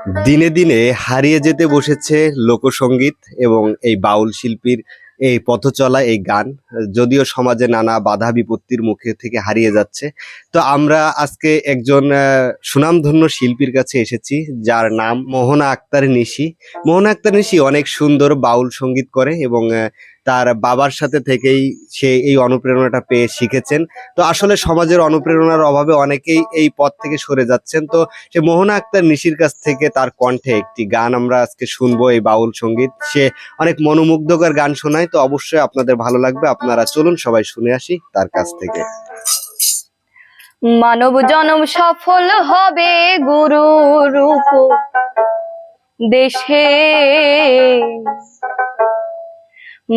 দিনে দিনে হারিয়ে যেতে বসেছে লোকসঙ্গীত এবং এই বাউল শিল্পীর এই পথচলা এই গান। যদিও সমাজে নানা বাধা বিপত্তির মুখে থেকে হারিয়ে যাচ্ছে। তো আমরা আজকে একজন সুনামধন্য শিল্পীর কাছে এসেছি, যার নাম মোহনা আক্তার নিশি। মোহনা আক্তার নিশি অনেক সুন্দর বাউল সঙ্গীত করে এবং তার বাবার সাথে থেকেই সে এই অনুপ্রেরণাটা পেয়ে শিখেছেন। তো আসলে সমাজের অনুপ্রেরণার অভাবে অনেকেই এই পথ থেকে সরে যাচ্ছেন। তো সে মোহনা আক্তার নিশির কাছ থেকে তার কণ্ঠে একটি গান আমরা আজকে শুনবো, এই বাউল সঙ্গীত। সে অনেক মনোমুগ্ধকর গান শোনায়, তো অবশ্যই আপনাদের ভালো লাগবে। আপনারা চলুন সবাই শুনে আসি তার কাছ থেকে। মানব জনম সফল হবে গুরু রূপ দেশে,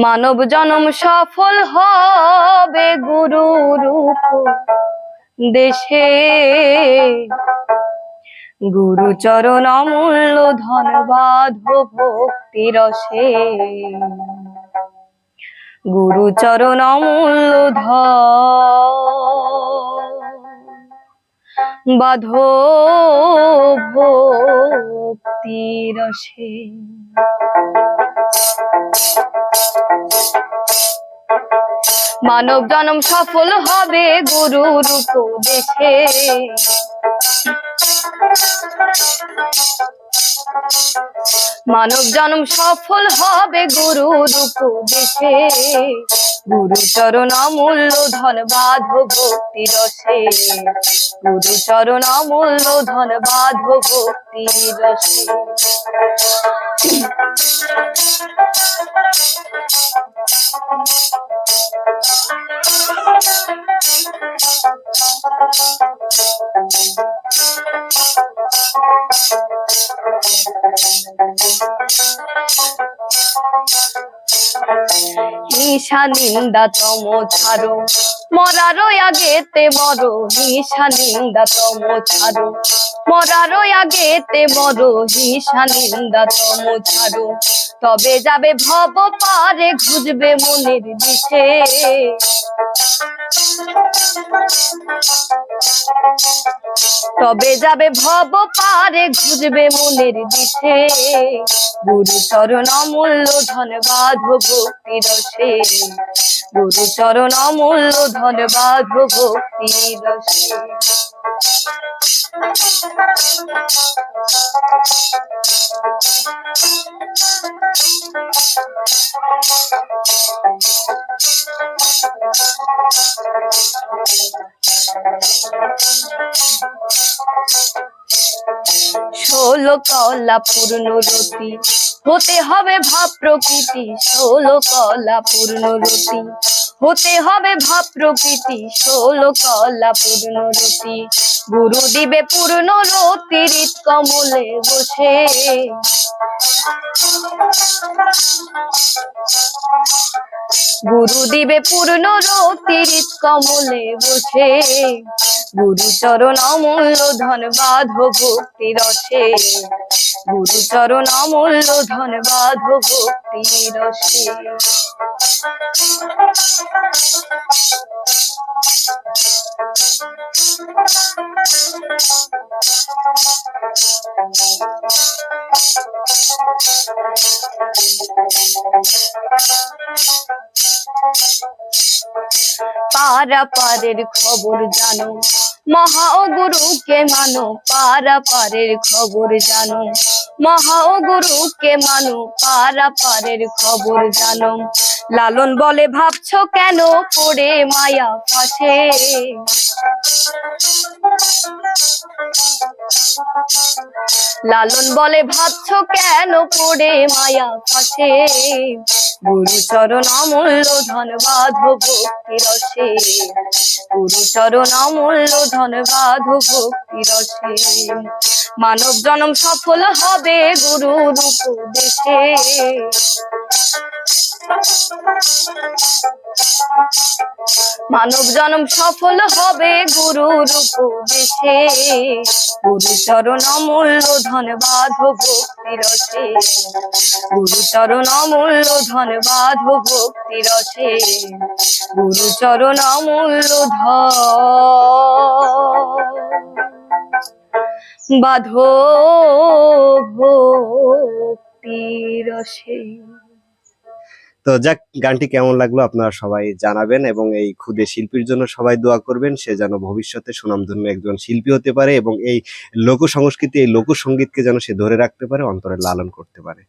মানব জনম সফল হবে গুরু রূপ দেশে। গুরু চরণ অমূল্য ধন বাঁধো ভক্তি রসে, গুরু চরণ অমূল্য ধন বাঁধো ভক্তি রসে। মানব জনম সফল হবে গুরু রূপ দেশে, মানব জনম সফল হবে গুরু রূপ দেশে। গুরু চরণ অমূল্য ধন বাঁধো ভক্তি রসে, গুরু চরণ অমূল্য ধন বাঁধো ভক্তি রসে। হিংসা নিন্দা তম ছাড়ো, মরারও আগেতে মরো। হিংসা নিন্দা তম ছাড়ো, মরারও আগেতে মরো। হিংসা নিন্দা তম ছাড়ো, তবে যাবে ভব পারে খুঁজবে মনের দিশে। তবে যাবে ভব পারে খুঁজবে মনের দিশে। গুরু চরণ অমূল্য ধন বাঁধো ভক্তি রসে, গুরু চরণ অমূল্য ধন বাঁধো ভক্তি রসে। ষোলো কলা পূর্ণ রতি হতে হবে ভাব প্রকৃতি। ষোলো কলা পূর্ণ রতি হতে হবে ভাব প্রকৃতি। ষোলো কলা পূর্ণ রতি গুরু দিবে পূর্ণ রতি হৃদ কমলে বসে। গুরু দিবে পূর্ণ রতি হৃদ কমলে বসে। গুরু চরণ অমূল্য ধন বাঁধো ভক্তি রসে, গুরু চরণ অমূল্য ধন বাঁধো ভক্তি রসে। পারা পারের খবর জানো, মহা ও গুরুকে মানো। পারা পারের খবর জানো, মহা ও গুরুকে মানো। পারা পারের খবর জানো, লালন বলে ভাবছো কেন পড়ে মায়া ফাঁসে। লালন বলে ভাবছো কেন পড়ে মায়া ফাঁসে। গুরু চরণ অমূল্য ধন বাঁধো ভক্তি রসে, গুরু চরণ অমূল্য ধন বাঁধো ভক্তি রসে। মানব জনম সফল হবে গুরু রূপ দেশে, মানব জনম সফল হবে গুরু রূপ দেশে। গুরু চরণ অমূল্য ধন বাঁধো ভক্তি রসে, গুরু চরণ অমূল্য ধন বাঁধো ভক্তি রসে। গুরু চরণ অমূল্য ধন বাঁধো রসে। তো যাক, গানটি কেমন লাগলো আপনারা সবাই জানাবেন এবং এই ক্ষুদে শিল্পীর জন্য সবাই দোয়া করবেন, সে যেন ভবিষ্যতে সুনামধন্য একজন শিল্পী হতে পারে এবং এই লোক সংস্কৃতি, এই লোকসঙ্গীতকে যেন সে ধরে রাখতে পারে, অন্তরে লালন করতে পারে।